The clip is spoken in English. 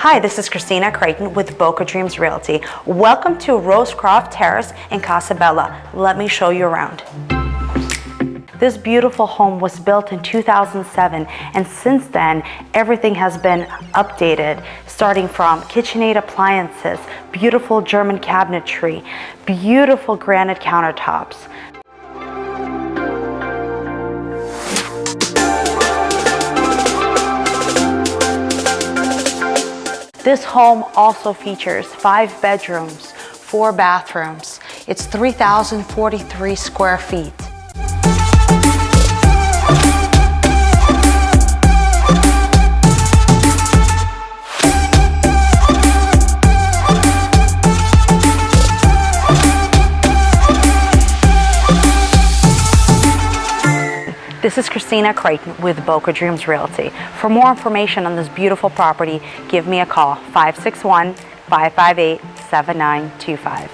Hi, this is Kristina Krykhtin with Boca Dreams Realty. Welcome to Rosecroft Terrace in Casa Bella. Let me show you around. This beautiful home was built in 2007, and since then, everything has been updated, starting from KitchenAid appliances, beautiful German cabinetry, beautiful granite countertops. This home also features 5 bedrooms, 4 bathrooms. It's 3,043 square feet. This is Kristina Krykhtin with Boca Dreams Realty. For more information on this beautiful property, give me a call, 561-558-7925.